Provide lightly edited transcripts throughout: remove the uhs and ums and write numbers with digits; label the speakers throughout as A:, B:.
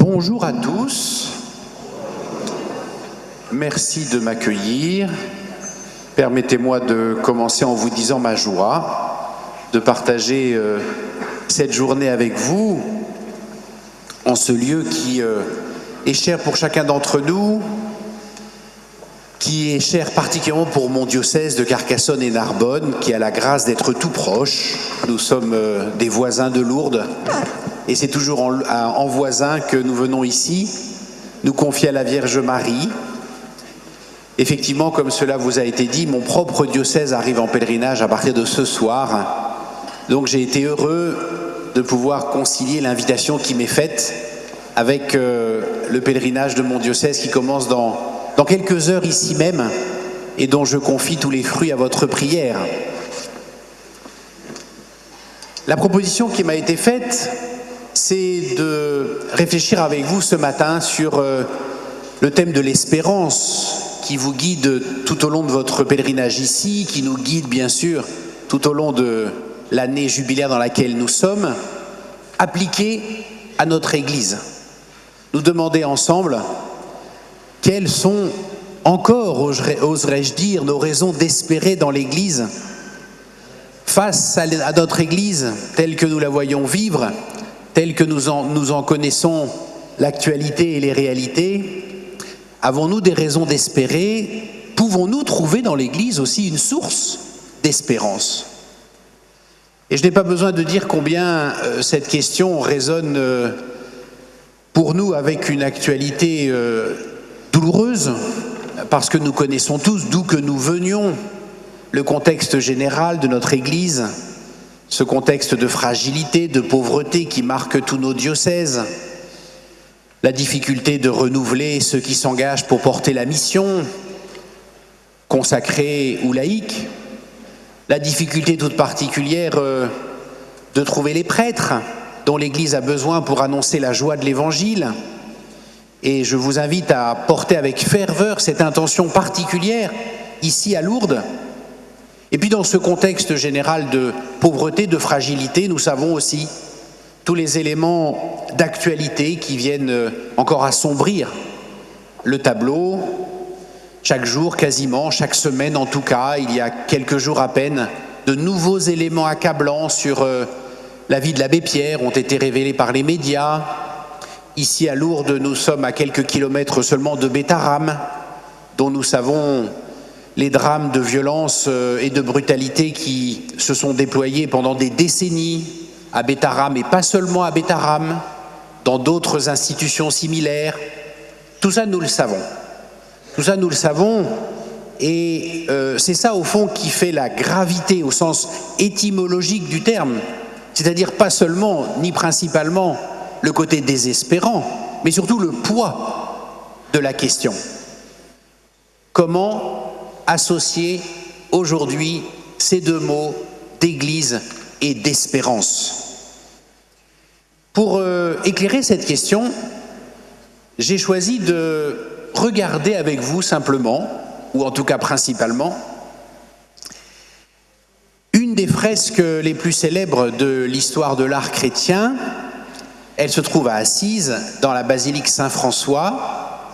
A: Bonjour à tous, merci de m'accueillir. Permettez-moi de commencer en vous disant ma joie de partager cette journée avec vous en ce lieu qui est cher pour chacun d'entre nous, qui est cher particulièrement pour mon diocèse de Carcassonne et Narbonne, qui a la grâce d'être tout proche. Nous sommes des voisins de Lourdes. Et c'est toujours en voisin que nous venons ici, nous confier à la Vierge Marie. Effectivement, comme cela vous a été dit, mon propre diocèse arrive en pèlerinage à partir de ce soir. Donc j'ai été heureux de pouvoir concilier l'invitation qui m'est faite avec le pèlerinage de mon diocèse qui commence dans quelques heures ici même et dont je confie tous les fruits à votre prière. La proposition qui m'a été faite, c'est de réfléchir avec vous ce matin sur le thème de l'espérance qui vous guide tout au long de votre pèlerinage ici, qui nous guide bien sûr tout au long de l'année jubilaire dans laquelle nous sommes, appliqué à notre Église. Nous demander ensemble quelles sont encore, oserais-je dire, nos raisons d'espérer dans l'Église face à notre Église telle que nous la voyons vivre, telle que nous en connaissons l'actualité et les réalités. Avons-nous des raisons d'espérer? Pouvons-nous trouver dans l'Église aussi une source d'espérance? Et je n'ai pas besoin de dire combien cette question résonne pour nous avec une actualité douloureuse, parce que nous connaissons tous d'où que nous venions, le contexte général de notre Église, ce contexte de fragilité, de pauvreté qui marque tous nos diocèses, la difficulté de renouveler ceux qui s'engagent pour porter la mission, consacrée ou laïque, la difficulté toute particulière de trouver les prêtres dont l'Église a besoin pour annoncer la joie de l'Évangile. Et je vous invite à porter avec ferveur cette intention particulière ici à Lourdes. Et puis dans ce contexte général de pauvreté, de fragilité, nous savons aussi tous les éléments d'actualité qui viennent encore assombrir le tableau. Chaque jour, quasiment, chaque semaine en tout cas, il y a quelques jours à peine, de nouveaux éléments accablants sur la vie de l'abbé Pierre ont été révélés par les médias. Ici à Lourdes, nous sommes à quelques kilomètres seulement de Bétharram, dont nous savons les drames de violence et de brutalité qui se sont déployés pendant des décennies à Bétharram, et pas seulement à Bétharram, dans d'autres institutions similaires. Tout ça, nous le savons. Tout ça, nous le savons, et c'est ça, au fond, qui fait la gravité au sens étymologique du terme, c'est-à-dire pas seulement, ni principalement, le côté désespérant, mais surtout le poids de la question. Comment associer aujourd'hui ces deux mots d'église et d'espérance? Pour éclairer cette question, j'ai choisi de regarder avec vous simplement, ou en tout cas principalement, une des fresques les plus célèbres de l'histoire de l'art chrétien. Elle se trouve à Assise, dans la basilique Saint-François,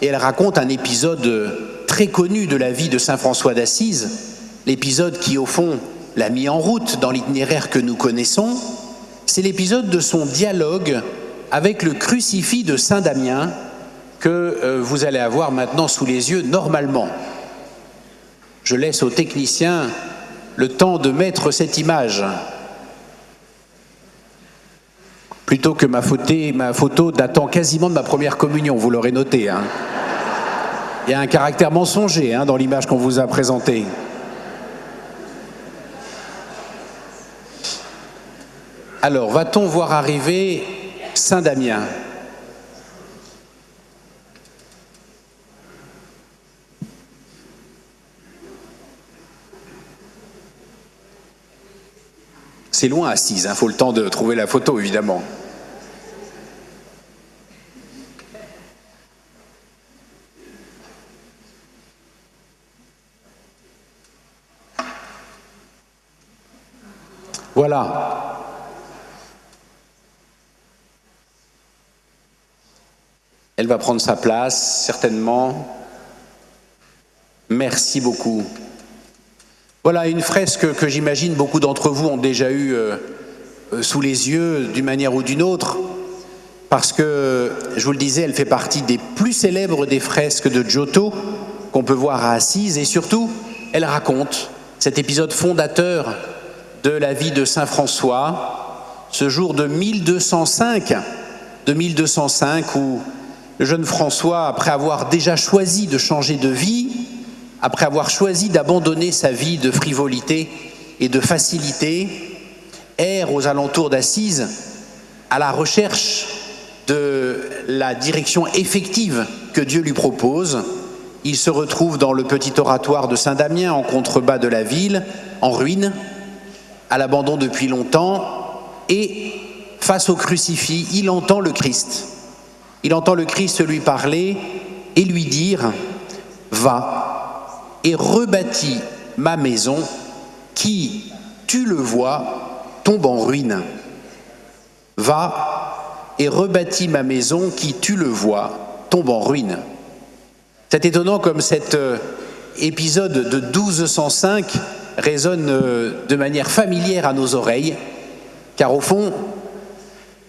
A: et elle raconte un épisode très connu de la vie de Saint François d'Assise, l'épisode qui, au fond, l'a mis en route dans l'itinéraire que nous connaissons. C'est l'épisode de son dialogue avec le crucifix de Saint Damien que vous allez avoir maintenant sous les yeux normalement. Je laisse aux techniciens le temps de mettre cette image. Plutôt que ma photo datant quasiment de ma première communion, vous l'aurez noté. Il y a un caractère mensonger dans l'image qu'on vous a présentée. Alors, va-t-on voir arriver Saint Damien ? C'est loin Assise, faut le temps de trouver la photo évidemment. Voilà. Elle va prendre sa place, certainement. Merci beaucoup. Voilà une fresque que j'imagine beaucoup d'entre vous ont déjà eue sous les yeux d'une manière ou d'une autre, parce que, je vous le disais, elle fait partie des plus célèbres des fresques de Giotto qu'on peut voir à Assise, et surtout, elle raconte cet épisode fondateur de la vie de Saint François, ce jour de 1205 où le jeune François, après avoir déjà choisi de changer de vie, après avoir choisi d'abandonner sa vie de frivolité et de facilité, erre aux alentours d'Assise à la recherche de la direction effective que Dieu lui propose. Il se retrouve dans le petit oratoire de Saint-Damien, en contrebas de la ville, en ruine, à l'abandon depuis longtemps, et face au crucifix, il entend le Christ. Il entend le Christ lui parler et lui dire « Va et rebâtis ma maison qui, tu le vois, tombe en ruine. Va et rebâtis ma maison qui, tu le vois, tombe en ruine. » C'est étonnant comme cet épisode de 1205 résonne de manière familière à nos oreilles, car au fond,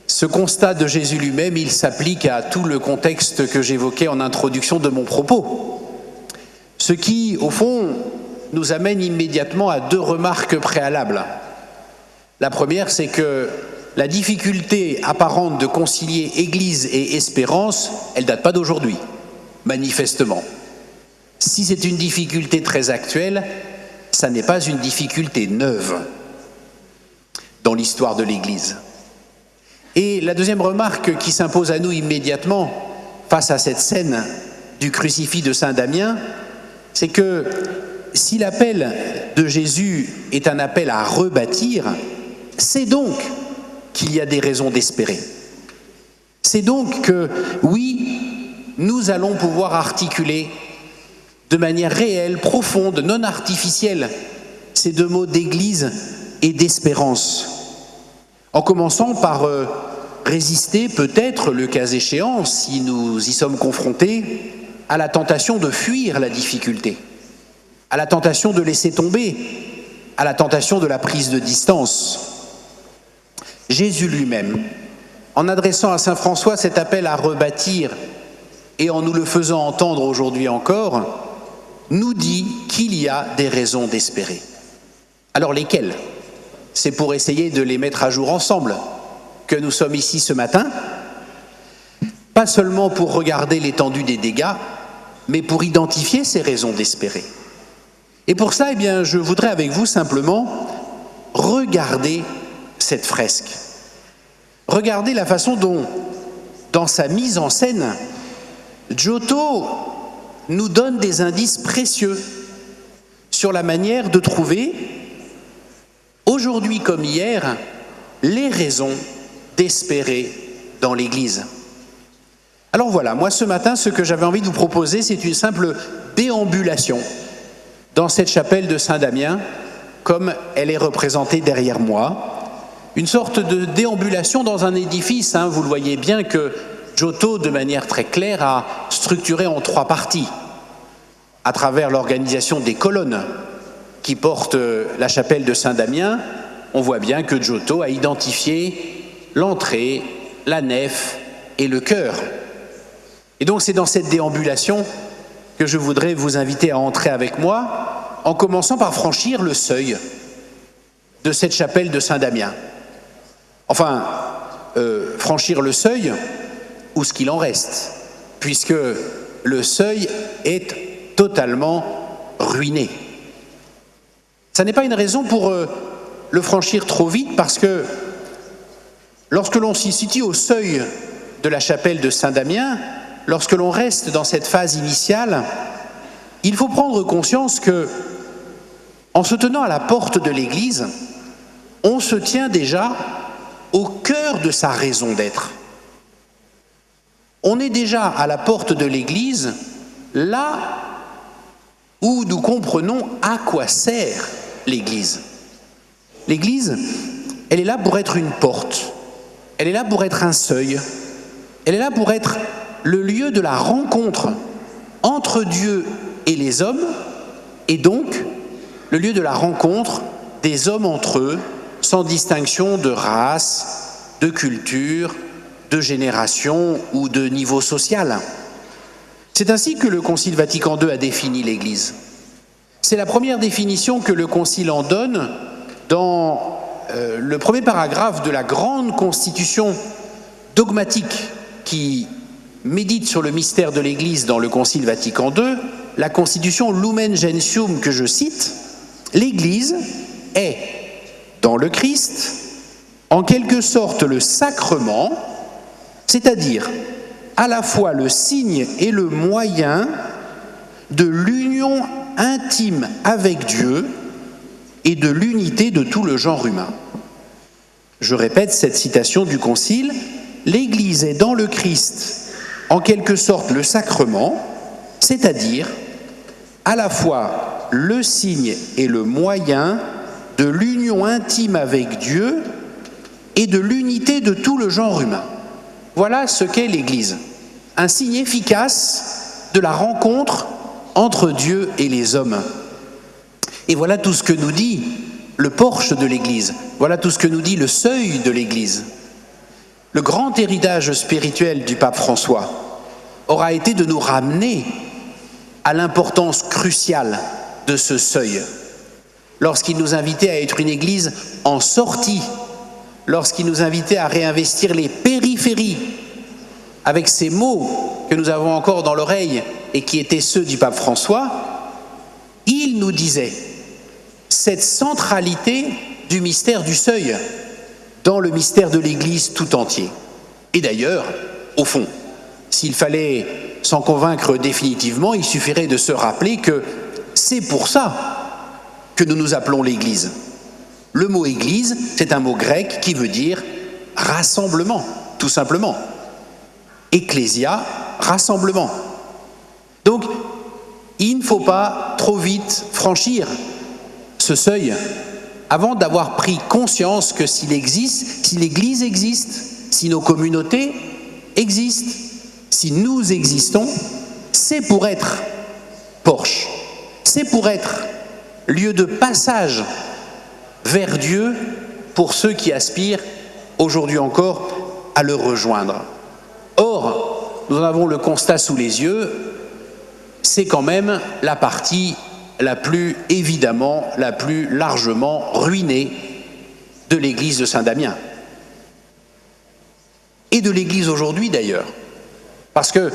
A: ce constat de Jésus lui-même, il s'applique à tout le contexte que j'évoquais en introduction de mon propos. Ce qui, au fond, nous amène immédiatement à deux remarques préalables. La première, c'est que la difficulté apparente de concilier Église et espérance, elle ne date pas d'aujourd'hui, manifestement. Si c'est une difficulté très actuelle, ça n'est pas une difficulté neuve dans l'histoire de l'Église. Et la deuxième remarque qui s'impose à nous immédiatement face à cette scène du crucifix de Saint-Damien, c'est que si l'appel de Jésus est un appel à rebâtir, c'est donc qu'il y a des raisons d'espérer. C'est donc que, oui, nous allons pouvoir articuler de manière réelle, profonde, non artificielle, ces deux mots d'église et d'espérance. En commençant par résister peut-être, le cas échéant, si nous y sommes confrontés, à la tentation de fuir la difficulté, à la tentation de laisser tomber, à la tentation de la prise de distance. Jésus lui-même, en adressant à saint François cet appel à rebâtir et en nous le faisant entendre aujourd'hui encore, nous dit qu'il y a des raisons d'espérer. Alors lesquelles ? C'est pour essayer de les mettre à jour ensemble que nous sommes ici ce matin, pas seulement pour regarder l'étendue des dégâts, mais pour identifier ces raisons d'espérer. Et pour ça, je voudrais avec vous simplement regarder cette fresque. Regardez la façon dont, dans sa mise en scène, Giotto nous donne des indices précieux sur la manière de trouver, aujourd'hui comme hier, les raisons d'espérer dans l'Église. Alors voilà, moi ce matin, ce que j'avais envie de vous proposer, c'est une simple déambulation dans cette chapelle de Saint-Damien, comme elle est représentée derrière moi. Une sorte de déambulation dans un édifice, vous le voyez bien que Giotto, de manière très claire, a structuré en trois parties, à travers l'organisation des colonnes qui portent la chapelle de Saint-Damien. On voit bien que Giotto a identifié l'entrée, la nef et le chœur. Et donc c'est dans cette déambulation que je voudrais vous inviter à entrer avec moi, en commençant par franchir le seuil de cette chapelle de Saint-Damien. Enfin, franchir le seuil, ou ce qu'il en reste, puisque le seuil est totalement ruiné. Ça n'est pas une raison pour le franchir trop vite, parce que lorsque l'on s'y situe au seuil de la chapelle de Saint-Damien, lorsque l'on reste dans cette phase initiale, il faut prendre conscience que, en se tenant à la porte de l'Église, on se tient déjà au cœur de sa raison d'être. On est déjà à la porte de l'Église, là où nous comprenons à quoi sert l'Église. L'Église, elle est là pour être une porte, elle est là pour être un seuil, Elle est là pour être le lieu de la rencontre entre Dieu et les hommes, et donc le lieu de la rencontre des hommes entre eux, sans distinction de race, de culture, de génération ou de niveau social. C'est ainsi que le Concile Vatican II a défini l'Église. C'est la première définition que le Concile en donne dans le premier paragraphe de la grande constitution dogmatique qui médite sur le mystère de l'Église dans le Concile Vatican II, la constitution Lumen Gentium que je cite. L'Église est, dans le Christ, en quelque sorte le sacrement, c'est-à-dire à la fois le signe et le moyen de l'union intime avec Dieu et de l'unité de tout le genre humain. Je répète cette citation du Concile, l'Église est dans le Christ, en quelque sorte le sacrement, c'est-à-dire à la fois le signe et le moyen de l'union intime avec Dieu et de l'unité de tout le genre humain. Voilà ce qu'est l'Église, un signe efficace de la rencontre entre Dieu et les hommes. Et voilà tout ce que nous dit le porche de l'Église, voilà tout ce que nous dit le seuil de l'Église. Le grand héritage spirituel du pape François aura été de nous ramener à l'importance cruciale de ce seuil. Lorsqu'il nous invitait à être une Église en sortie, lorsqu'il nous invitait à réinvestir les périphéries, avec ces mots que nous avons encore dans l'oreille et qui étaient ceux du pape François, il nous disait cette centralité du mystère du seuil dans le mystère de l'Église tout entier. Et d'ailleurs, au fond, s'il fallait s'en convaincre définitivement, il suffirait de se rappeler que c'est pour ça que nous nous appelons l'Église. Le mot Église, c'est un mot grec qui veut dire rassemblement, tout simplement. Ecclésia, rassemblement. Donc, il ne faut pas trop vite franchir ce seuil avant d'avoir pris conscience que si l'Église existe, si nos communautés existent, si nous existons, c'est pour être porche, c'est pour être lieu de passage vers Dieu pour ceux qui aspirent aujourd'hui encore à le rejoindre. Or, nous en avons le constat sous les yeux, c'est quand même la partie la plus évidemment, la plus largement ruinée de l'église de Saint-Damien. Et de l'église aujourd'hui d'ailleurs. Parce que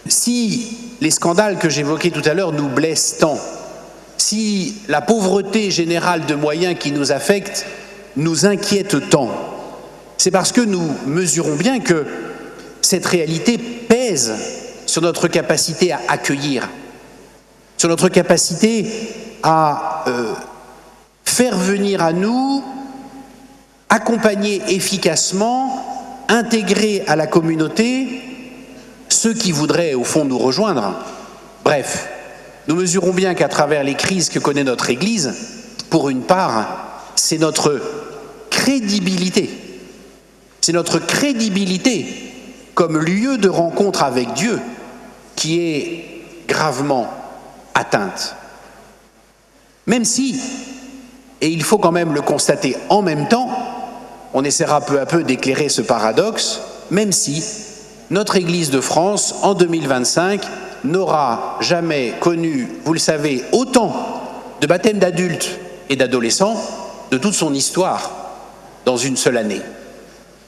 A: si les scandales que j'évoquais tout à l'heure nous blessent tant, si la pauvreté générale de moyens qui nous affecte nous inquiète tant, c'est parce que nous mesurons bien que cette réalité pèse sur notre capacité à accueillir, sur notre capacité à faire venir à nous, accompagner efficacement, intégrer à la communauté ceux qui voudraient au fond nous rejoindre. Bref, nous mesurons bien qu'à travers les crises que connaît notre Église, pour une part, c'est notre crédibilité. C'est notre crédibilité comme lieu de rencontre avec Dieu qui est gravement atteinte. Même si, et il faut quand même le constater en même temps, on essaiera peu à peu d'éclairer ce paradoxe, même si notre Église de France, en 2025, n'aura jamais connu, vous le savez, autant de baptêmes d'adultes et d'adolescents de toute son histoire dans une seule année.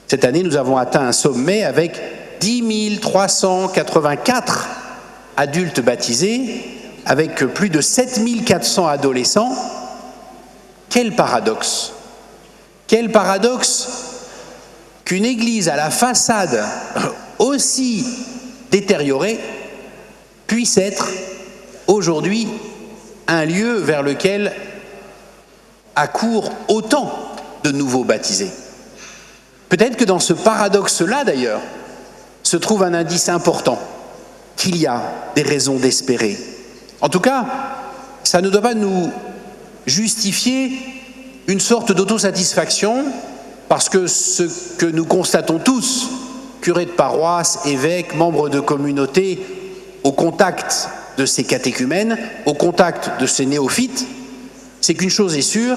A: Cette année, nous avons atteint un sommet avec 10 384 adultes baptisés, avec plus de 7 400 adolescents. Quel paradoxe! Quel paradoxe qu'une église à la façade aussi détériorée puisse être aujourd'hui un lieu vers lequel accourent autant de nouveaux baptisés. Peut-être que dans ce paradoxe-là, d'ailleurs, se trouve un indice important, qu'il y a des raisons d'espérer. En tout cas, ça ne doit pas nous justifier une sorte d'autosatisfaction, parce que ce que nous constatons tous curé de paroisse, évêque, membre de communauté, au contact de ces catéchumènes, au contact de ces néophytes, c'est qu'une chose est sûre,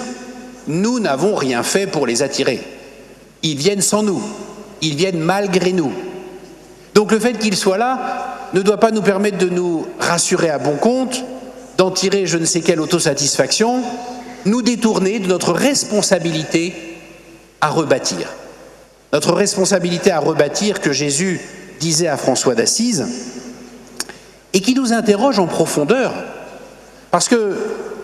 A: nous n'avons rien fait pour les attirer. Ils viennent sans nous, ils viennent malgré nous. Donc le fait qu'ils soient là ne doit pas nous permettre de nous rassurer à bon compte, d'en tirer je ne sais quelle autosatisfaction, nous détourner de notre responsabilité à rebâtir. Notre responsabilité à rebâtir que Jésus disait à François d'Assise et qui nous interroge en profondeur. Parce que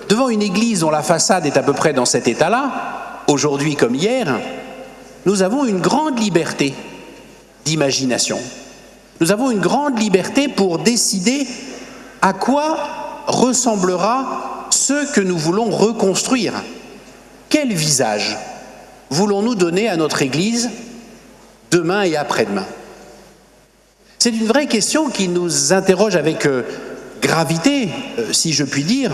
A: devant une église dont la façade est à peu près dans cet état-là, aujourd'hui comme hier, nous avons une grande liberté d'imagination. Nous avons une grande liberté pour décider à quoi ressemblera ce que nous voulons reconstruire. Quel visage voulons-nous donner à notre Église demain et après-demain? C'est une vraie question qui nous interroge avec gravité, si je puis dire,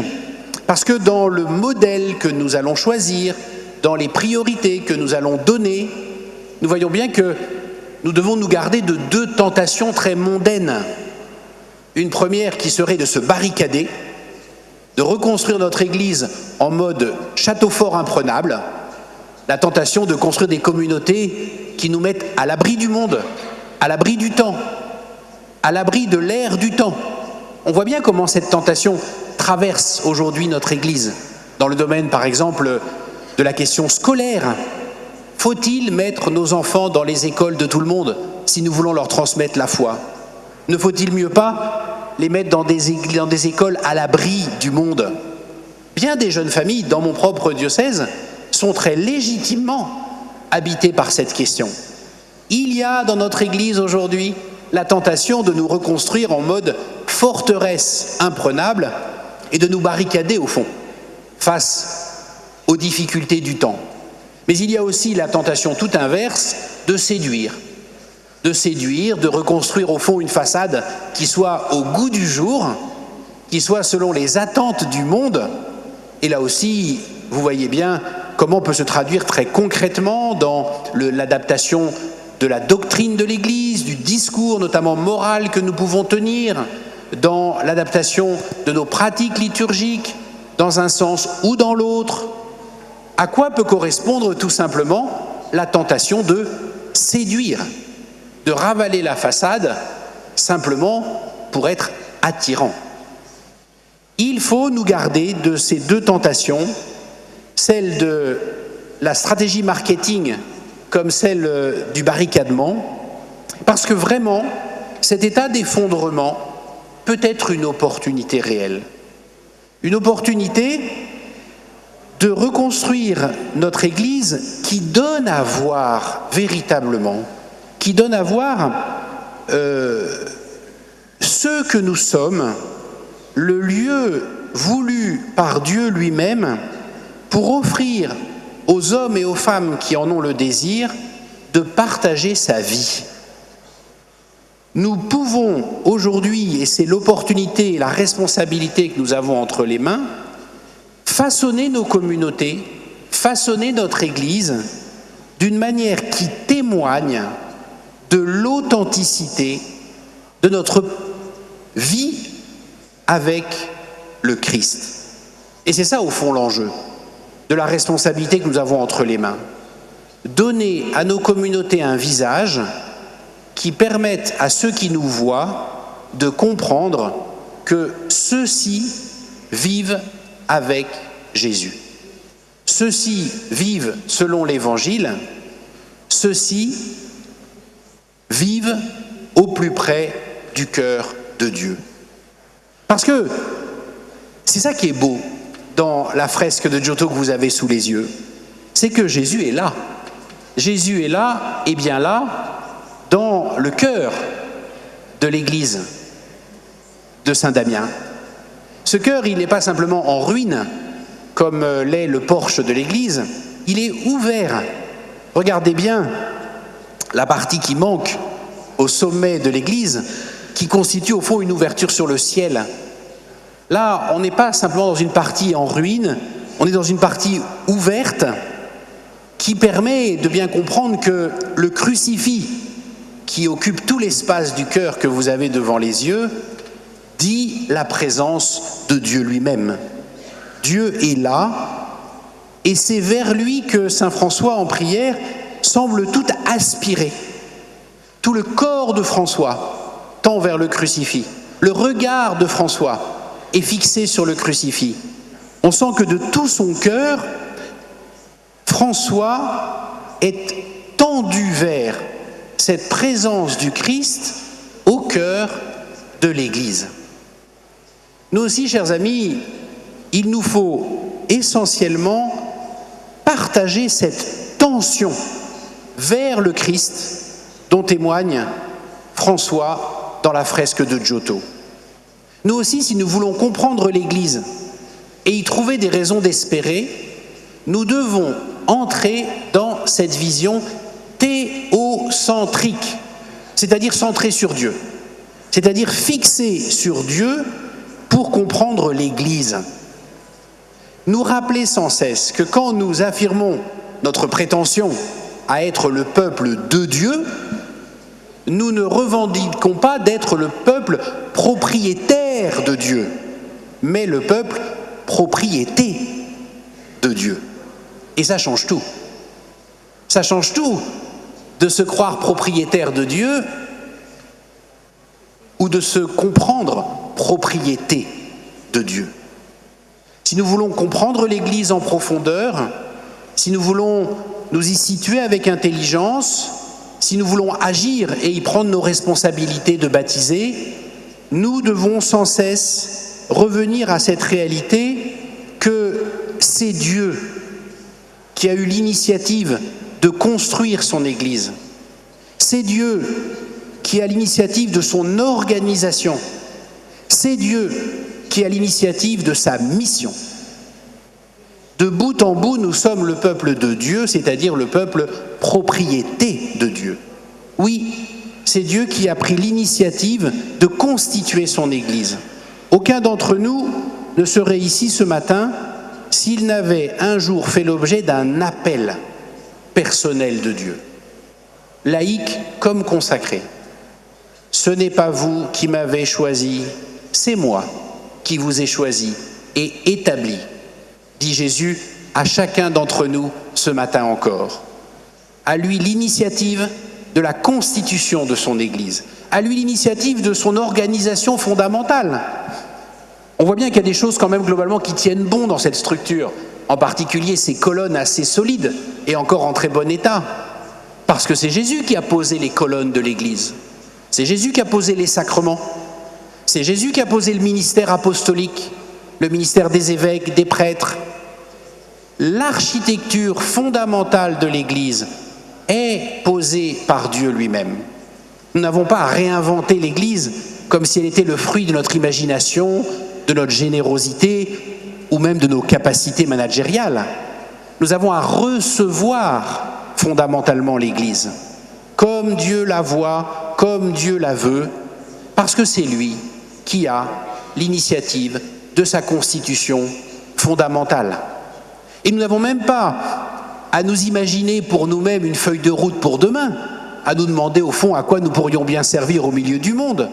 A: parce que dans le modèle que nous allons choisir, dans les priorités que nous allons donner, nous voyons bien que nous devons nous garder de deux tentations très mondaines. Une première qui serait de se barricader, de reconstruire notre Église en mode château fort imprenable, la tentation de construire des communautés qui nous mettent à l'abri du monde, à l'abri du temps, à l'abri de l'ère du temps. On voit bien comment cette tentation traverse aujourd'hui notre Église, dans le domaine par exemple de la question scolaire. Faut-il mettre nos enfants dans les écoles de tout le monde si nous voulons leur transmettre la foi? Ne faut-il mieux pas les mettre dans des écoles à l'abri du monde? Bien des jeunes familles, dans mon propre diocèse, sont très légitimement habitées par cette question. Il y a dans notre Église aujourd'hui la tentation de nous reconstruire en mode forteresse imprenable et de nous barricader au fond, face aux difficultés du temps. Mais il y a aussi la tentation tout inverse de séduire, de reconstruire au fond une façade qui soit au goût du jour, qui soit selon les attentes du monde. Et là aussi, vous voyez bien comment peut se traduire très concrètement dans l'adaptation de la doctrine de l'Église, du discours notamment moral que nous pouvons tenir, dans l'adaptation de nos pratiques liturgiques, dans un sens ou dans l'autre. À quoi peut correspondre tout simplement la tentation de séduire, de ravaler la façade simplement pour être attirant? Il faut nous garder de ces deux tentations, celle de la stratégie marketing comme celle du barricadement, parce que vraiment, cet état d'effondrement peut être une opportunité réelle. Une opportunité de reconstruire notre Église qui donne à voir véritablement, qui donne à voir ce que nous sommes, le lieu voulu par Dieu lui-même pour offrir aux hommes et aux femmes qui en ont le désir de partager sa vie. Nous pouvons aujourd'hui, et c'est l'opportunité et la responsabilité que nous avons entre les mains, façonner nos communautés, façonner notre Église d'une manière qui témoigne de l'authenticité de notre vie avec le Christ. Et c'est ça au fond l'enjeu de la responsabilité que nous avons entre les mains. Donner à nos communautés un visage qui permette à ceux qui nous voient de comprendre que ceux-ci vivent avec Jésus. Ceux-ci vivent selon l'Évangile, ceux-ci vivent au plus près du cœur de Dieu. Parce que c'est ça qui est beau dans la fresque de Giotto que vous avez sous les yeux, c'est que Jésus est là. Jésus est là, et bien là, dans le cœur de l'église de Saint-Damien. Ce cœur, il n'est pas simplement en ruine, comme l'est le porche de l'église, il est ouvert. Regardez bien la partie qui manque au sommet de l'église, qui constitue au fond une ouverture sur le ciel. Là, on n'est pas simplement dans une partie en ruine, on est dans une partie ouverte qui permet de bien comprendre que le crucifix qui occupe tout l'espace du cœur que vous avez devant les yeux, dit la présence de Dieu lui-même. Dieu est là, et c'est vers lui que saint François, en prière, semble tout aspirer. Tout le corps de François tend vers le crucifix. Le regard de François est fixé sur le crucifix. On sent que de tout son cœur, François est tendu vers cette présence du Christ au cœur de l'Église. Nous aussi, chers amis, il nous faut essentiellement partager cette tension vers le Christ dont témoigne François dans la fresque de Giotto. Nous aussi, si nous voulons comprendre l'Église et y trouver des raisons d'espérer, nous devons entrer dans cette vision théocentrique, c'est-à-dire centrée sur Dieu, c'est-à-dire fixée sur Dieu pour comprendre l'Église. Nous rappeler sans cesse que quand nous affirmons notre prétention à être le peuple de Dieu, nous ne revendiquons pas d'être le peuple propriétaire de Dieu, mais le peuple propriété de Dieu. Et ça change tout. Ça change tout de se croire propriétaire de Dieu ou de se comprendre propriété de Dieu. Si nous voulons comprendre l'Église en profondeur, si nous voulons nous y situer avec intelligence, si nous voulons agir et y prendre nos responsabilités de baptisés, nous devons sans cesse revenir à cette réalité que c'est Dieu qui a eu l'initiative de construire son Église. C'est Dieu qui a l'initiative de son organisation. C'est Dieu qui a l'initiative de sa mission. De bout en bout, nous sommes le peuple de Dieu, c'est-à-dire le peuple propriété de Dieu. Oui, c'est Dieu qui a pris l'initiative de constituer son Église. Aucun d'entre nous ne serait ici ce matin s'il n'avait un jour fait l'objet d'un appel personnel de Dieu, laïque comme consacré. Ce n'est pas vous qui m'avez choisi, c'est moi qui vous ai choisi et établi, dit Jésus à chacun d'entre nous ce matin encore. À lui l'initiative de la constitution de son Église, à lui l'initiative de son organisation fondamentale. On voit bien qu'il y a des choses quand même globalement qui tiennent bon dans cette structure, en particulier ces colonnes assez solides et encore en très bon état, parce que c'est Jésus qui a posé les colonnes de l'Église, c'est Jésus qui a posé les sacrements, c'est Jésus qui a posé le ministère apostolique, le ministère des évêques, des prêtres. L'architecture fondamentale de l'Église est posée par Dieu lui-même. Nous n'avons pas à réinventer l'Église comme si elle était le fruit de notre imagination, de notre générosité ou même de nos capacités managériales. Nous avons à recevoir fondamentalement l'Église, comme Dieu la voit, comme Dieu la veut, parce que c'est lui qui a l'initiative de sa constitution fondamentale. Et nous n'avons même pas à nous imaginer pour nous-mêmes une feuille de route pour demain, à nous demander au fond à quoi nous pourrions bien servir au milieu du monde,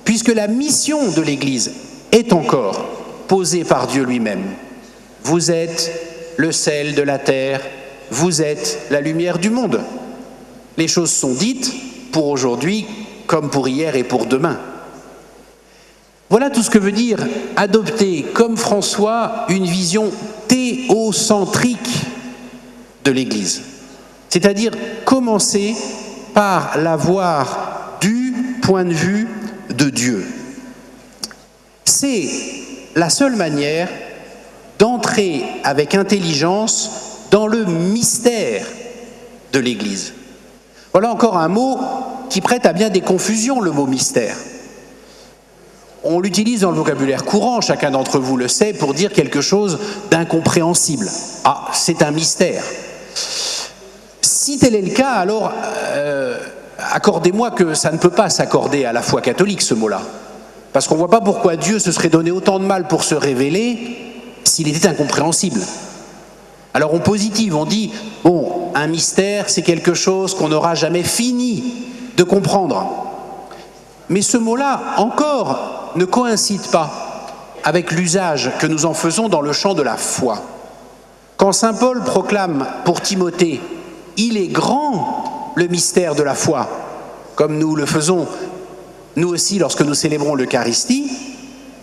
A: puisque la mission de l'Église est encore posée par Dieu lui-même. Vous êtes le sel de la terre, vous êtes la lumière du monde. Les choses sont dites pour aujourd'hui comme pour hier et pour demain. Voilà tout ce que veut dire adopter, comme François, une vision théocentrique de l'Église. C'est-à-dire commencer par la voir du point de vue de Dieu. C'est la seule manière d'entrer avec intelligence dans le mystère de l'Église. Voilà encore un mot qui prête à bien des confusions, le mot mystère. On l'utilise dans le vocabulaire courant, chacun d'entre vous le sait, pour dire quelque chose d'incompréhensible. Ah, c'est un mystère. Si tel est le cas, alors accordez-moi que ça ne peut pas s'accorder à la foi catholique, ce mot-là. Parce qu'on ne voit pas pourquoi Dieu se serait donné autant de mal pour se révéler s'il était incompréhensible. Alors on positive, on dit, bon, un mystère, c'est quelque chose qu'on n'aura jamais fini de comprendre. Mais ce mot-là, encore, ne coïncide pas avec l'usage que nous en faisons dans le champ de la foi. Quand saint Paul proclame pour Timothée « Il est grand le mystère de la foi », comme nous le faisons nous aussi lorsque nous célébrons l'Eucharistie,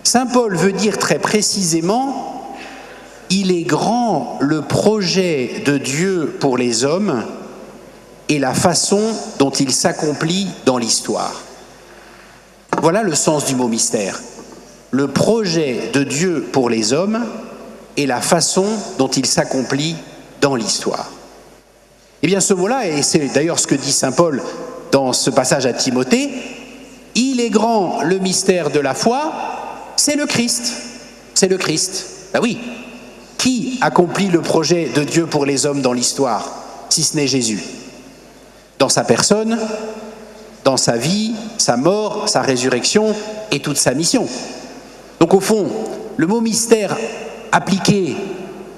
A: saint Paul veut dire très précisément « Il est grand le projet de Dieu pour les hommes et la façon dont il s'accomplit dans l'histoire ». Voilà le sens du mot mystère. Le projet de Dieu pour les hommes et la façon dont il s'accomplit dans l'histoire. Eh bien ce mot-là, et c'est d'ailleurs ce que dit saint Paul dans ce passage à Timothée, il est grand le mystère de la foi, c'est le Christ. C'est le Christ. Ben oui, qui accomplit le projet de Dieu pour les hommes dans l'histoire, si ce n'est Jésus? Dans sa personne, dans sa vie, sa mort, sa résurrection et toute sa mission. Donc au fond, le mot mystère appliqué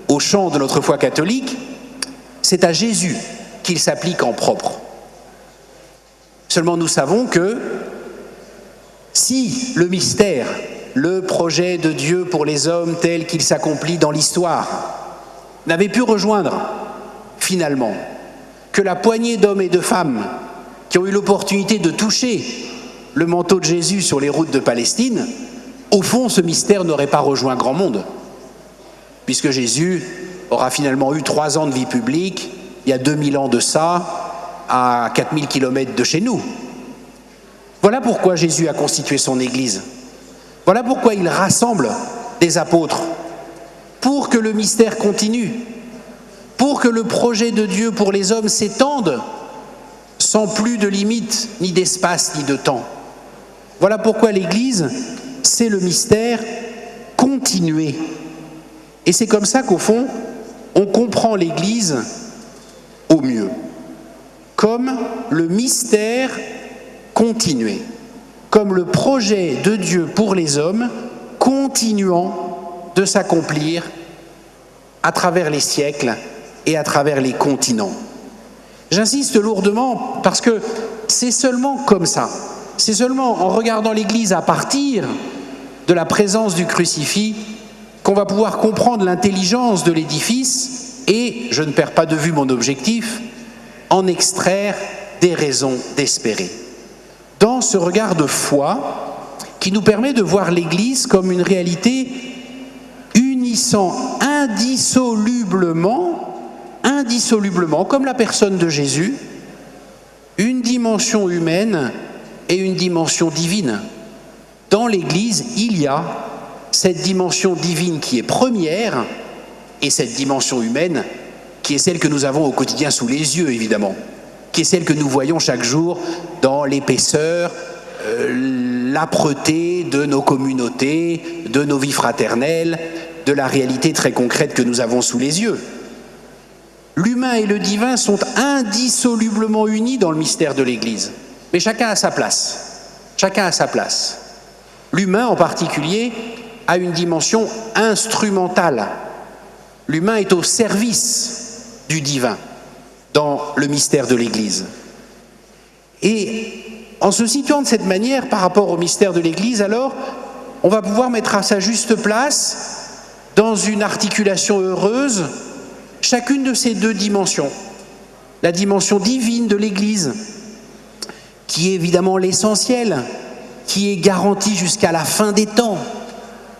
A: au champ de notre foi catholique, c'est à Jésus qu'il s'applique en propre. Seulement nous savons que si le mystère, le projet de Dieu pour les hommes tel qu'il s'accomplit dans l'histoire, n'avait pu rejoindre finalement que la poignée d'hommes et de femmes qui ont eu l'opportunité de toucher le manteau de Jésus sur les routes de Palestine, au fond, ce mystère n'aurait pas rejoint grand monde, puisque Jésus aura finalement eu 3 ans de vie publique, il y a 2000 ans de ça, à 4000 kilomètres de chez nous. Voilà pourquoi Jésus a constitué son Église. Voilà pourquoi il rassemble des apôtres, pour que le mystère continue, pour que le projet de Dieu pour les hommes s'étende, sans plus de limites, ni d'espace, ni de temps. Voilà pourquoi l'Église, c'est le mystère continué. Et c'est comme ça qu'au fond, on comprend l'Église au mieux, comme le mystère continué, comme le projet de Dieu pour les hommes continuant de s'accomplir à travers les siècles et à travers les continents. J'insiste lourdement parce que c'est seulement comme ça, c'est seulement en regardant l'Église à partir de la présence du crucifix qu'on va pouvoir comprendre l'intelligence de l'édifice et, je ne perds pas de vue mon objectif, en extraire des raisons d'espérer. Dans ce regard de foi qui nous permet de voir l'Église comme une réalité unissant indissolublement, comme la personne de Jésus, une dimension humaine et une dimension divine. Dans l'Église, il y a cette dimension divine qui est première et cette dimension humaine qui est celle que nous avons au quotidien sous les yeux, évidemment, qui est celle que nous voyons chaque jour dans l'épaisseur, l'âpreté de nos communautés, de nos vies fraternelles, de la réalité très concrète que nous avons sous les yeux. L'humain et le divin sont indissolublement unis dans le mystère de l'Église, mais chacun a sa place. Chacun a sa place. L'humain en particulier a une dimension instrumentale. L'humain est au service du divin dans le mystère de l'Église. Et en se situant de cette manière par rapport au mystère de l'Église, alors, on va pouvoir mettre à sa juste place, dans une articulation heureuse, chacune de ces 2 dimensions. La dimension divine de l'Église, qui est évidemment l'essentiel, qui est garantie jusqu'à la fin des temps.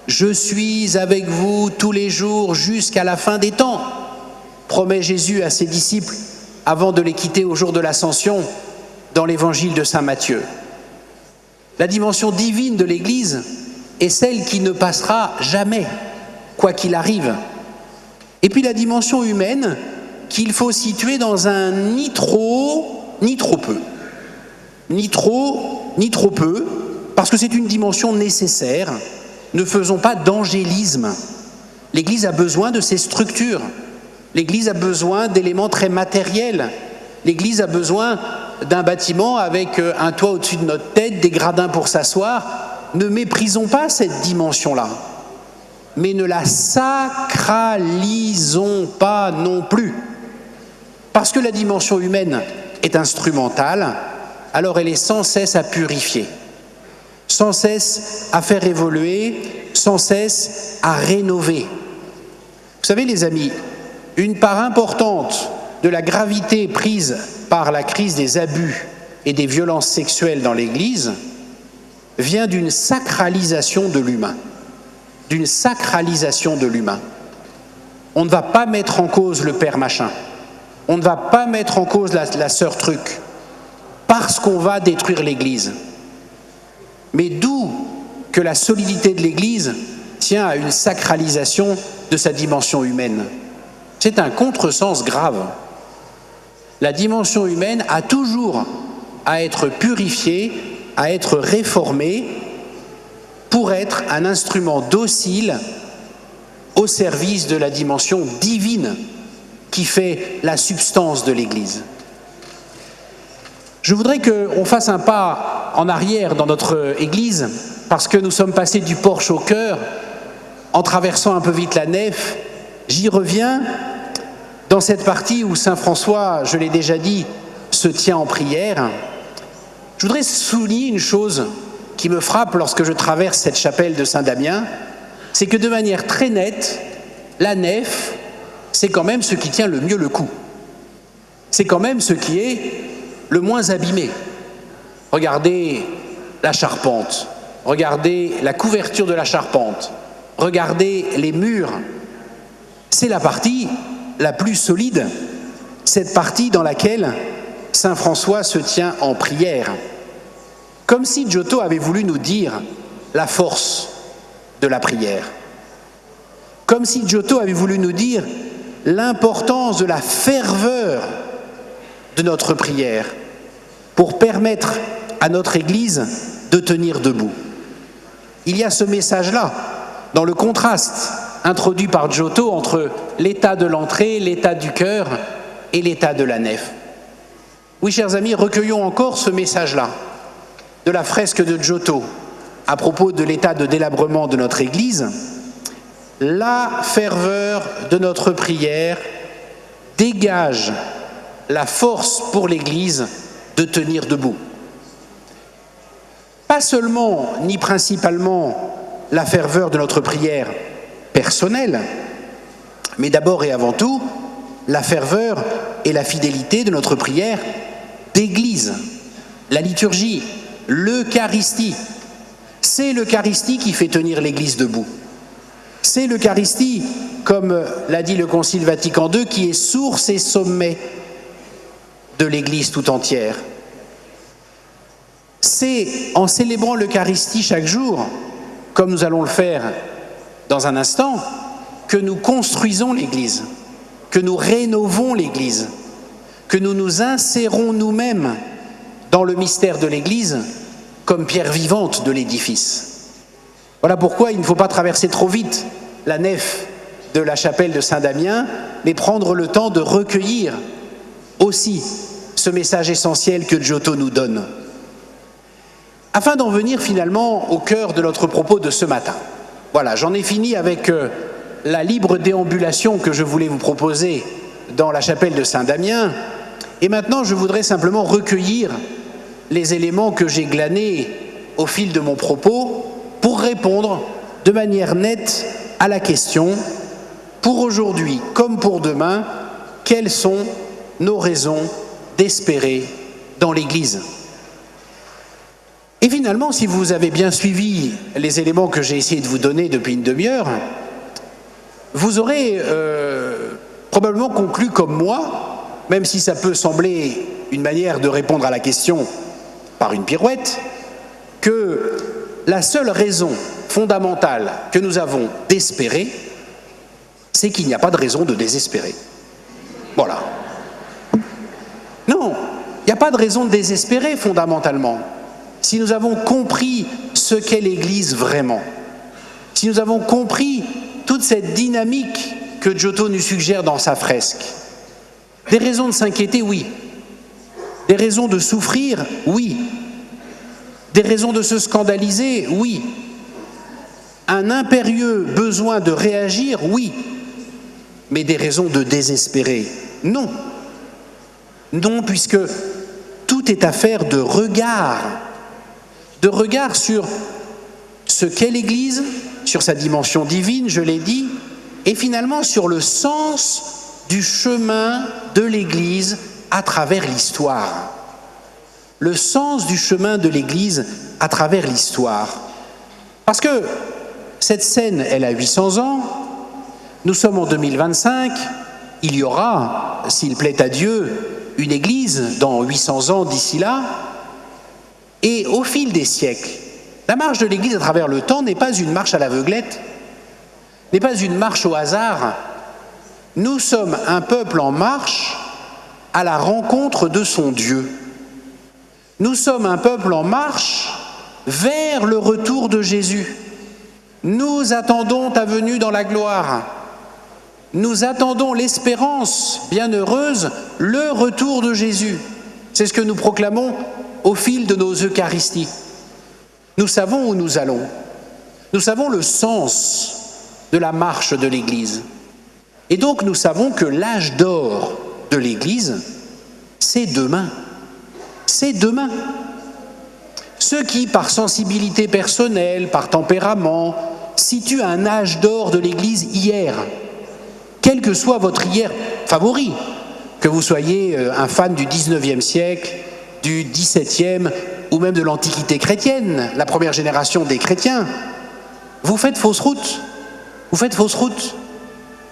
A: Je suis avec vous tous les jours jusqu'à la fin des temps, promet Jésus à ses disciples avant de les quitter au jour de l'Ascension dans l'évangile de saint Matthieu. La dimension divine de l'Église est celle qui ne passera jamais, quoi qu'il arrive. Et puis la dimension humaine qu'il faut situer dans un ni trop, ni trop peu. Ni trop, ni trop peu, parce que c'est une dimension nécessaire. Ne faisons pas d'angélisme. L'Église a besoin de ses structures. L'Église a besoin d'éléments très matériels. L'Église a besoin d'un bâtiment avec un toit au-dessus de notre tête, des gradins pour s'asseoir. Ne méprisons pas cette dimension-là, mais ne la sacralisons pas non plus. Parce que la dimension humaine est instrumentale, alors elle est sans cesse à purifier, sans cesse à faire évoluer, sans cesse à rénover. Vous savez les amis, une part importante de la gravité prise par la crise des abus et des violences sexuelles dans l'Église vient d'une sacralisation de l'humain. D'une sacralisation de l'humain. On ne va pas mettre en cause le père machin. On ne va pas mettre en cause la sœur truc parce qu'on va détruire l'Église. Mais d'où que la solidité de l'Église tient à une sacralisation de sa dimension humaine. C'est un contresens grave. La dimension humaine a toujours à être purifiée, à être réformée pour être un instrument docile au service de la dimension divine qui fait la substance de l'Église. Je voudrais qu'on fasse un pas en arrière dans notre Église parce que nous sommes passés du porche au chœur en traversant un peu vite la nef. J'y reviens dans cette partie où Saint François, je l'ai déjà dit, se tient en prière. Je voudrais souligner une chose qui me frappe lorsque je traverse cette chapelle de Saint-Damien, c'est que de manière très nette, la nef, c'est quand même ce qui tient le mieux le coup. C'est quand même ce qui est le moins abîmé. Regardez la charpente, regardez la couverture de la charpente, regardez les murs. C'est la partie la plus solide, cette partie dans laquelle Saint François se tient en prière. Comme si Giotto avait voulu nous dire la force de la prière. Comme si Giotto avait voulu nous dire l'importance de la ferveur de notre prière pour permettre à notre Église de tenir debout. Il y a ce message-là dans le contraste introduit par Giotto entre l'état de l'entrée, l'état du cœur et l'état de la nef. Oui, chers amis, recueillons encore ce message-là de la fresque de Giotto à propos de l'état de délabrement de notre Église. La ferveur de notre prière dégage la force pour l'Église de tenir debout. Pas seulement, ni principalement, la ferveur de notre prière personnelle, mais d'abord et avant tout, la ferveur et la fidélité de notre prière d'Église. La liturgie, l'Eucharistie, c'est l'Eucharistie qui fait tenir l'Église debout. C'est l'Eucharistie, comme l'a dit le Concile Vatican II, qui est source et sommet de l'Église tout entière. C'est en célébrant l'Eucharistie chaque jour, comme nous allons le faire dans un instant, que nous construisons l'Église, que nous rénovons l'Église, que nous nous insérons nous-mêmes dans le mystère de l'Église comme pierre vivante de l'édifice. Voilà pourquoi il ne faut pas traverser trop vite la nef de la chapelle de Saint-Damien, mais prendre le temps de recueillir aussi ce message essentiel que Giotto nous donne. Afin d'en venir finalement au cœur de notre propos de ce matin. Voilà, j'en ai fini avec la libre déambulation que je voulais vous proposer dans la chapelle de Saint-Damien. Et maintenant, je voudrais simplement recueillir les éléments que j'ai glanés au fil de mon propos pour répondre de manière nette à la question, pour aujourd'hui comme pour demain, quelles sont nos raisons d'espérer dans l'Église ? Et finalement, si vous avez bien suivi les éléments que j'ai essayé de vous donner depuis une demi-heure, vous aurez probablement conclu comme moi, même si ça peut sembler une manière de répondre à la question par une pirouette, que la seule raison fondamentale que nous avons d'espérer, c'est qu'il n'y a pas de raison de désespérer. Voilà. Non, il n'y a pas de raison de désespérer fondamentalement. Si nous avons compris ce qu'est l'Église vraiment, si nous avons compris toute cette dynamique que Giotto nous suggère dans sa fresque, des raisons de s'inquiéter, oui. Des raisons de souffrir, oui. Des raisons de se scandaliser, oui. Un impérieux besoin de réagir, oui. Mais des raisons de désespérer, non. Non, puisque tout Tout est affaire de regard sur ce qu'est l'Église, sur sa dimension divine, je l'ai dit, et finalement sur le sens du chemin de l'Église à travers l'histoire. Le sens du chemin de l'Église à travers l'histoire. Parce que cette scène, elle a 800 ans, nous sommes en 2025, il y aura, s'il plaît à Dieu, une Église dans 800 ans d'ici là, et au fil des siècles, la marche de l'Église à travers le temps n'est pas une marche à l'aveuglette, n'est pas une marche au hasard. Nous sommes un peuple en marche à la rencontre de son Dieu. Nous sommes un peuple en marche vers le retour de Jésus. Nous attendons ta venue dans la gloire. Nous attendons l'espérance bienheureuse, le retour de Jésus. C'est ce que nous proclamons au fil de nos Eucharisties. Nous savons où nous allons. Nous savons le sens de la marche de l'Église. Et donc nous savons que l'âge d'or de l'Église, c'est demain. C'est demain. Ceux qui, par sensibilité personnelle, par tempérament, situent un âge d'or de l'Église hier, quel que soit votre hier favori, que vous soyez un fan du 19e siècle, du 17e ou même de l'Antiquité chrétienne, la première génération des chrétiens, vous faites fausse route. Vous faites fausse route.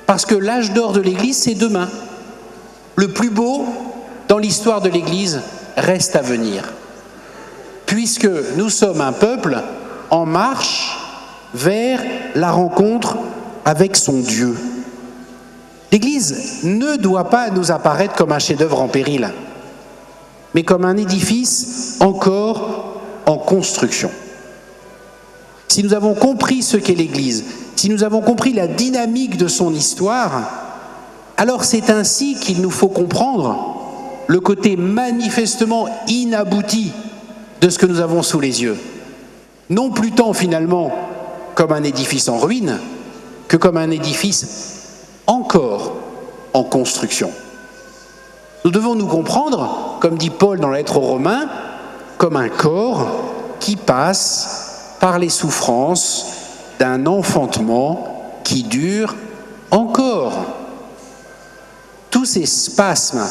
A: Parce que l'âge d'or de l'Église, c'est demain. Le plus beau dans l'histoire de l'Église reste à venir. Puisque nous sommes un peuple en marche vers la rencontre avec son Dieu. L'Église ne doit pas nous apparaître comme un chef-d'œuvre en péril, mais comme un édifice encore en construction. Si nous avons compris ce qu'est l'Église, si nous avons compris la dynamique de son histoire, alors c'est ainsi qu'il nous faut comprendre le côté manifestement inabouti de ce que nous avons sous les yeux. Non plus tant finalement comme un édifice en ruine, que comme un édifice encore en construction. Nous devons nous comprendre, comme dit Paul dans la lettre aux Romains, comme un corps qui passe par les souffrances d'un enfantement qui dure encore. Tous ces spasmes,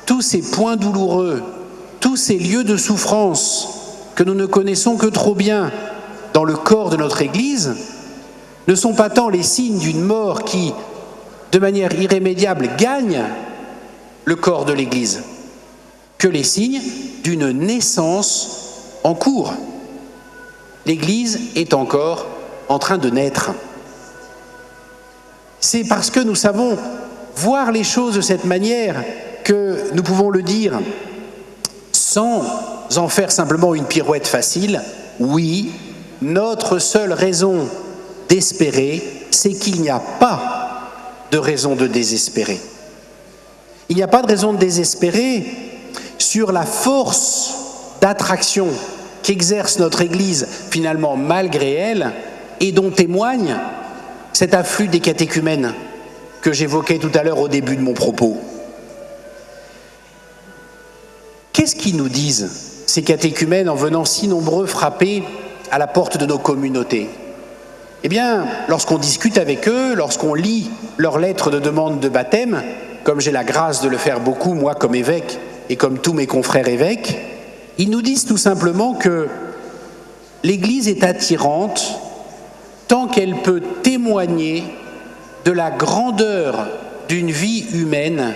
A: tous ces points douloureux, tous ces lieux de souffrance que nous ne connaissons que trop bien dans le corps de notre Église, ne sont pas tant les signes d'une mort qui, de manière irrémédiable, gagne le corps de l'Église, que les signes d'une naissance en cours. L'Église est encore en train de naître. C'est parce que nous savons voir les choses de cette manière que nous pouvons le dire sans en faire simplement une pirouette facile. Oui, notre seule raison d'espérer, c'est qu'il n'y a pas de raison de désespérer. Il n'y a pas de raison de désespérer sur la force d'attraction qu'exerce notre Église, finalement malgré elle, et dont témoigne cet afflux des catéchumènes que j'évoquais tout à l'heure au début de mon propos. Qu'est-ce qu'ils nous disent, ces catéchumènes, en venant si nombreux frapper à la porte de nos communautés ? Eh bien, lorsqu'on discute avec eux, lorsqu'on lit leurs lettres de demande de baptême, comme j'ai la grâce de le faire beaucoup, moi comme évêque, et comme tous mes confrères évêques, ils nous disent tout simplement que l'Église est attirante tant qu'elle peut témoigner de la grandeur d'une vie humaine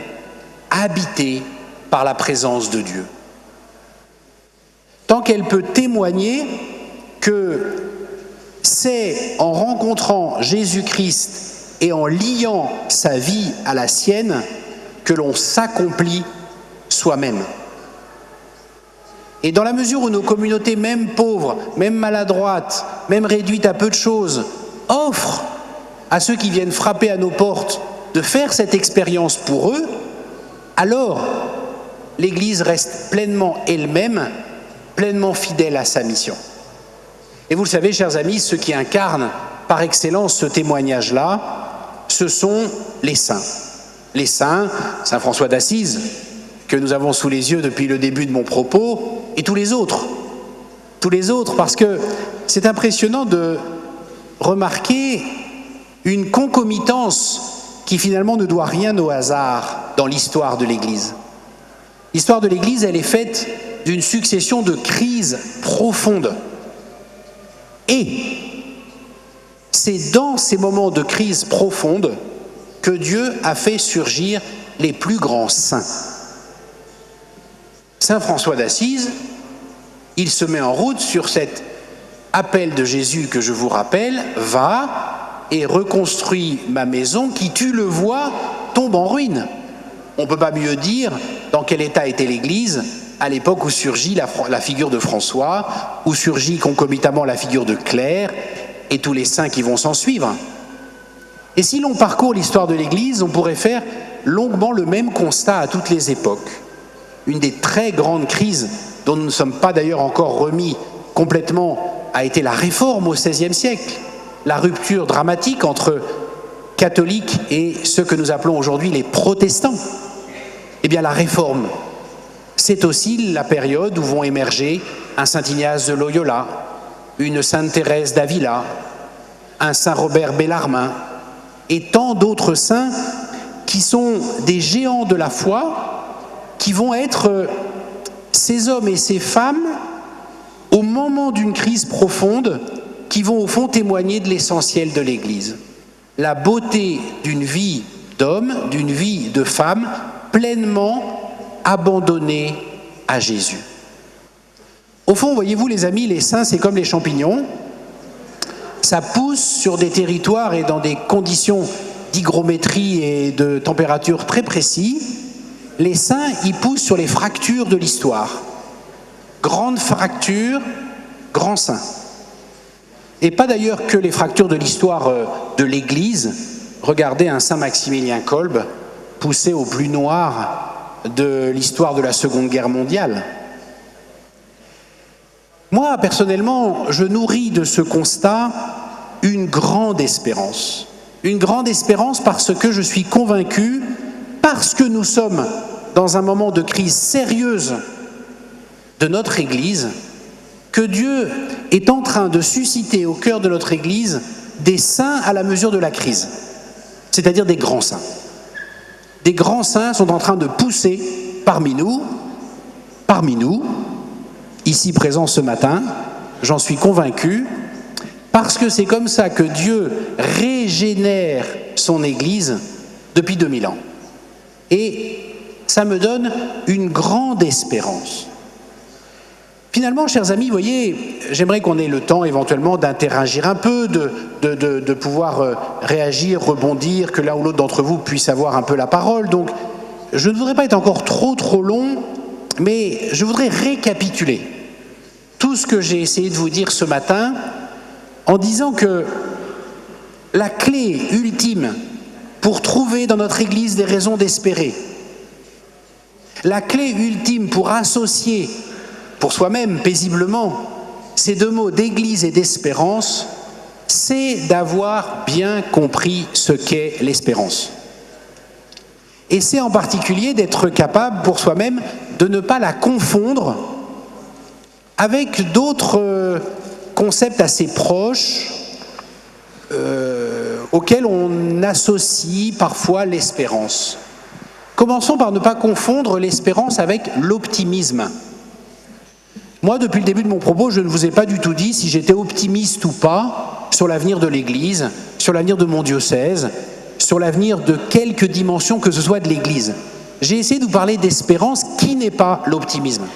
A: habitée par la présence de Dieu. Tant qu'elle peut témoigner que c'est en rencontrant Jésus-Christ et en liant sa vie à la sienne que l'on s'accomplit soi-même. Et dans la mesure où nos communautés, même pauvres, même maladroites, même réduites à peu de choses, offrent à ceux qui viennent frapper à nos portes de faire cette expérience pour eux, alors l'Église reste pleinement elle-même, pleinement fidèle à sa mission. Et vous le savez, chers amis, ceux qui incarnent par excellence ce témoignage-là, ce sont les saints. Les saints, Saint François d'Assise, que nous avons sous les yeux depuis le début de mon propos, et tous les autres, parce que c'est impressionnant de remarquer une concomitance qui finalement ne doit rien au hasard dans l'histoire de l'Église. L'histoire de l'Église, elle est faite d'une succession de crises profondes. Et c'est dans ces moments de crise profonde que Dieu a fait surgir les plus grands saints. Saint François d'Assise, il se met en route sur cet appel de Jésus que je vous rappelle, « Va et reconstruis ma maison qui, tu le vois, tombe en ruine ». On ne peut pas mieux dire dans quel état était l'Église à l'époque où surgit la figure de François, où surgit concomitamment la figure de Claire et tous les saints qui vont s'en suivre. Et si l'on parcourt l'histoire de l'Église, on pourrait faire longuement le même constat à toutes les époques. Une des très grandes crises dont nous ne sommes pas d'ailleurs encore remis complètement a été la Réforme au XVIe siècle, la rupture dramatique entre catholiques et ceux que nous appelons aujourd'hui les protestants. Eh bien, la Réforme, c'est aussi la période où vont émerger un Saint Ignace de Loyola, une Sainte Thérèse d'Avila, un Saint Robert Bellarmin et tant d'autres saints qui sont des géants de la foi, qui vont être ces hommes et ces femmes au moment d'une crise profonde, qui vont au fond témoigner de l'essentiel de l'Église. La beauté d'une vie d'homme, d'une vie de femme, pleinement abandonnée à Jésus. Au fond, voyez-vous les amis, les saints, c'est comme les champignons. Ça pousse sur des territoires et dans des conditions d'hygrométrie et de température très précis. Les saints, ils poussent sur les fractures de l'histoire. Grandes fractures, grands saints. Et pas d'ailleurs que les fractures de l'histoire de l'Église. Regardez un Saint Maximilien Kolbe, poussé au plus noir de l'histoire de la Seconde Guerre mondiale. Moi, personnellement, je nourris de ce constat une grande espérance. Une grande espérance parce que je suis convaincu, parce que nous sommes dans un moment de crise sérieuse de notre Église, que Dieu est en train de susciter au cœur de notre Église des saints à la mesure de la crise, c'est-à-dire des grands saints. Des grands saints sont en train de pousser parmi nous, ici présents ce matin, j'en suis convaincu, parce que c'est comme ça que Dieu régénère son Église depuis 2000 ans. Et ça me donne une grande espérance. Finalement, chers amis, vous voyez, j'aimerais qu'on ait le temps éventuellement d'interagir un peu, de pouvoir réagir, rebondir, que l'un ou l'autre d'entre vous puisse avoir un peu la parole. Donc, je ne voudrais pas être encore trop long, mais je voudrais récapituler tout ce que j'ai essayé de vous dire ce matin en disant que la clé ultime pour trouver dans notre Église des raisons d'espérer, la clé ultime pour associer pour soi-même paisiblement ces deux mots d'Église et d'espérance, c'est d'avoir bien compris ce qu'est l'espérance. Et c'est en particulier d'être capable pour soi-même de ne pas la confondre avec d'autres concepts assez proches auxquels on associe parfois l'espérance. Commençons par ne pas confondre l'espérance avec l'optimisme. Moi, depuis le début de mon propos, je ne vous ai pas du tout dit si j'étais optimiste ou pas sur l'avenir de l'Église, sur l'avenir de mon diocèse, sur l'avenir de quelque dimension que ce soit de l'Église. J'ai essayé de vous parler d'espérance qui n'est pas l'optimisme.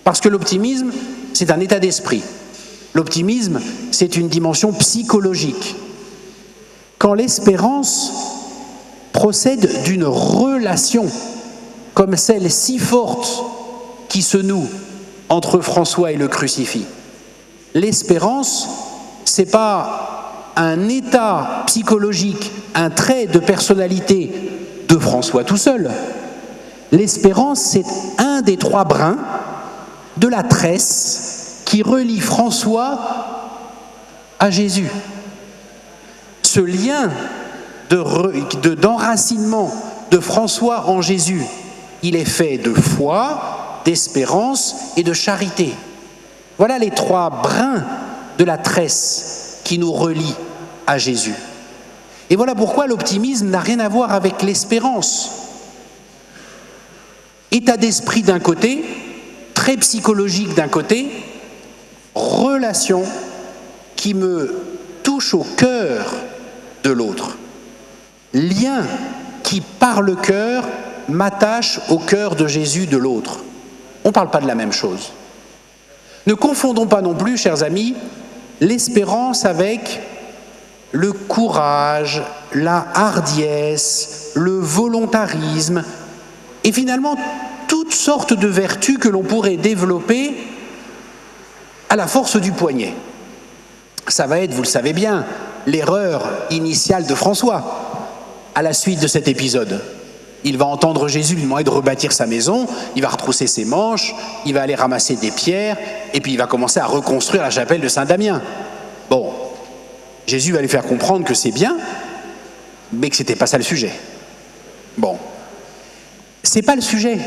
A: Parce que l'optimisme, c'est un état d'esprit. L'optimisme, c'est une dimension psychologique. Quand l'espérance procède d'une relation comme celle si forte qui se noue entre François et le crucifix. L'espérance, c'est pas un état psychologique, un trait de personnalité de François tout seul. L'espérance, c'est un des trois brins de la tresse qui relie François à Jésus. Ce lien d'enracinement de François en Jésus Il est fait de foi, d'espérance et de charité. Voilà les 3 brins de la tresse qui nous relient à Jésus. Et voilà pourquoi l'optimisme n'a rien à voir avec l'espérance. État d'esprit d'un côté, très psychologique d'un côté, relation qui me touche au cœur de l'autre. Lien qui, par le cœur, m'attache au cœur de Jésus de l'autre. On ne parle pas de la même chose. Ne confondons pas non plus, chers amis, l'espérance avec le courage, la hardiesse, le volontarisme, et finalement toutes sortes de vertus que l'on pourrait développer à la force du poignet. Ça va être, vous le savez bien, l'erreur initiale de François à la suite de cet épisode. Il va entendre Jésus lui demander de rebâtir sa maison, il va retrousser ses manches, il va aller ramasser des pierres, et puis il va commencer à reconstruire la chapelle de Saint-Damien. Bon, Jésus va lui faire comprendre que c'est bien, mais que c'était pas ça le sujet. Bon, c'est pas le sujet.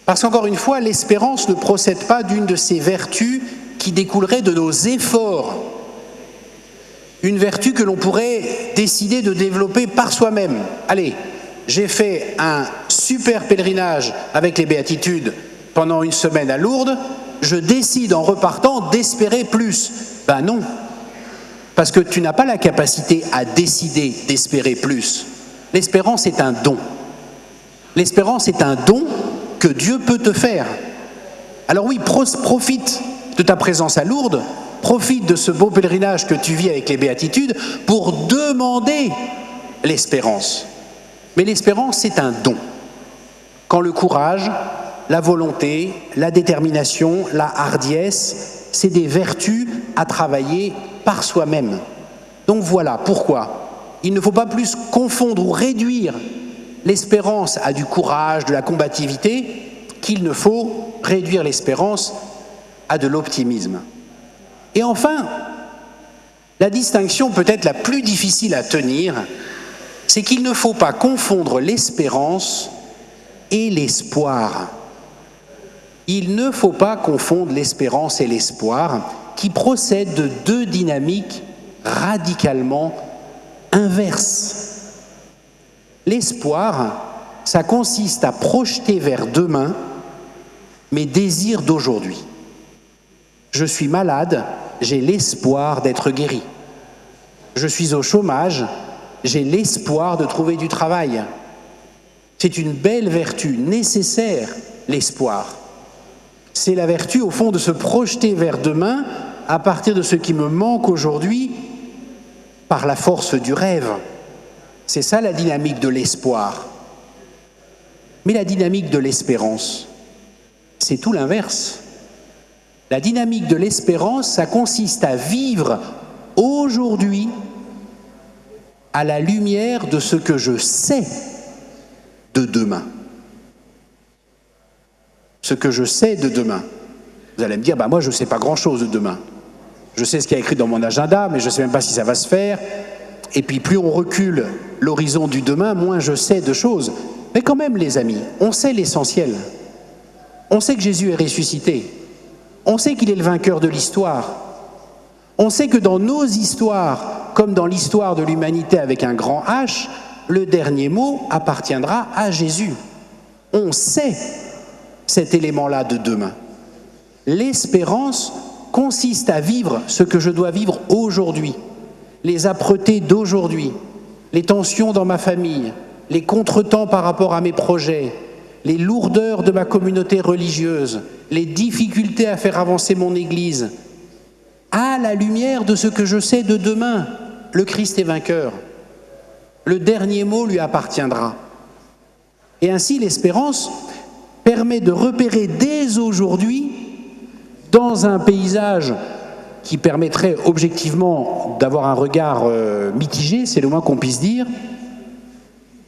A: Parce qu'encore une fois, l'espérance ne procède pas d'une de ces vertus qui découlerait de nos efforts. Une vertu que l'on pourrait décider de développer par soi-même. Allez, j'ai fait un super pèlerinage avec les béatitudes pendant une semaine à Lourdes, je décide en repartant d'espérer plus. Ben non, parce que tu n'as pas la capacité à décider d'espérer plus. L'espérance est un don. L'espérance est un don que Dieu peut te faire. Alors oui, profite de ta présence à Lourdes, profite de ce beau pèlerinage que tu vis avec les béatitudes pour demander l'espérance. Mais l'espérance, c'est un don. Quand le courage, la volonté, la détermination, la hardiesse, c'est des vertus à travailler par soi-même. Donc voilà pourquoi il ne faut pas plus confondre ou réduire l'espérance à du courage, de la combativité, qu'il ne faut réduire l'espérance à de l'optimisme. Et enfin, la distinction peut-être la plus difficile à tenir, c'est qu'il ne faut pas confondre l'espérance et l'espoir. Il ne faut pas confondre l'espérance et l'espoir, qui procèdent de 2 dynamiques radicalement inverses. L'espoir, ça consiste à projeter vers demain mes désirs d'aujourd'hui. Je suis malade, j'ai l'espoir d'être guéri. Je suis au chômage, j'ai l'espoir de trouver du travail. C'est une belle vertu nécessaire, l'espoir. C'est la vertu, au fond, de se projeter vers demain à partir de ce qui me manque aujourd'hui par la force du rêve. C'est ça la dynamique de l'espoir. Mais la dynamique de l'espérance, c'est tout l'inverse. La dynamique de l'espérance, ça consiste à vivre aujourd'hui à la lumière de ce que je sais de demain. Ce que je sais de demain. Vous allez me dire, moi je ne sais pas grand-chose de demain. Je sais ce qu'il y a écrit dans mon agenda, mais je ne sais même pas si ça va se faire. Et puis plus on recule l'horizon du demain, moins je sais de choses. Mais quand même, les amis, on sait l'essentiel. On sait que Jésus est ressuscité. On sait qu'il est le vainqueur de l'histoire. On sait que dans nos histoires, comme dans l'histoire de l'humanité avec un grand H, le dernier mot appartiendra à Jésus. On sait cet élément-là de demain. L'espérance consiste à vivre ce que je dois vivre aujourd'hui, les âpretés d'aujourd'hui, les tensions dans ma famille, les contretemps par rapport à mes projets, les lourdeurs de ma communauté religieuse, les difficultés à faire avancer mon Église, à la lumière de ce que je sais de demain. Le Christ est vainqueur. Le dernier mot lui appartiendra. Et ainsi, l'espérance permet de repérer dès aujourd'hui, dans un paysage qui permettrait objectivement d'avoir un regard mitigé, c'est le moins qu'on puisse dire,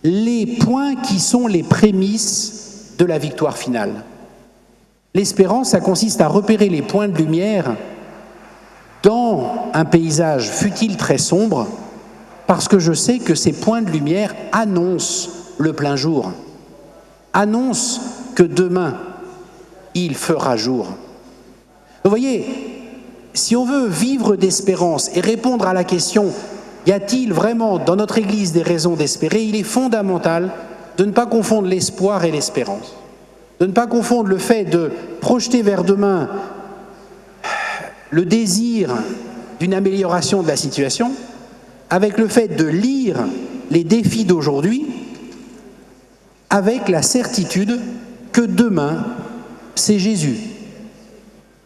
A: les points qui sont les prémices de la victoire finale. L'espérance, ça consiste à repérer les points de lumière dans un paysage, fût-il très sombre, parce que je sais que ces points de lumière annoncent le plein jour. annonce que demain, il fera jour. Vous voyez, si on veut vivre d'espérance et répondre à la question « Y a-t-il vraiment dans notre Église des raisons d'espérer ?», il est fondamental de ne pas confondre l'espoir et l'espérance. De ne pas confondre le fait de projeter vers demain le désir d'une amélioration de la situation avec le fait de lire les défis d'aujourd'hui avec la certitude que demain, c'est Jésus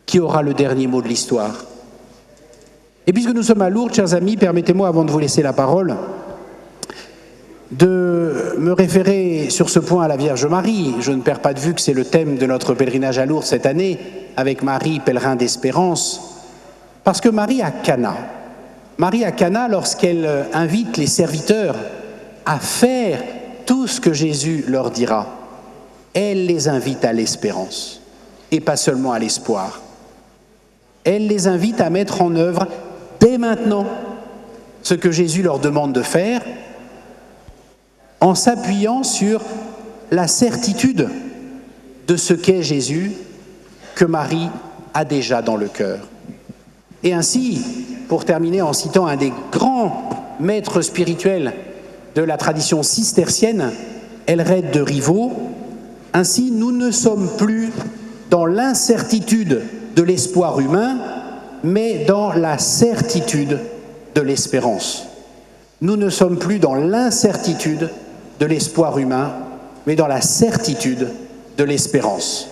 A: qui aura le dernier mot de l'histoire. Et puisque nous sommes à Lourdes, chers amis, permettez-moi, avant de vous laisser la parole, de me référer sur ce point à la Vierge Marie. Je ne perds pas de vue que c'est le thème de notre pèlerinage à Lourdes cette année, avec Marie, pèlerin d'espérance, parce que Marie à Cana, lorsqu'elle invite les serviteurs à faire tout ce que Jésus leur dira, elle les invite à l'espérance, et pas seulement à l'espoir. Elle les invite à mettre en œuvre dès maintenant ce que Jésus leur demande de faire, en s'appuyant sur la certitude de ce qu'est Jésus, que Marie a déjà dans le cœur. Et ainsi, pour terminer en citant un des grands maîtres spirituels de la tradition cistercienne, Elred de Rivaux, ainsi nous ne sommes plus dans l'incertitude de l'espoir humain, mais dans la certitude de l'espérance. Nous ne sommes plus dans l'incertitude de l'espoir humain, mais dans la certitude de l'espérance.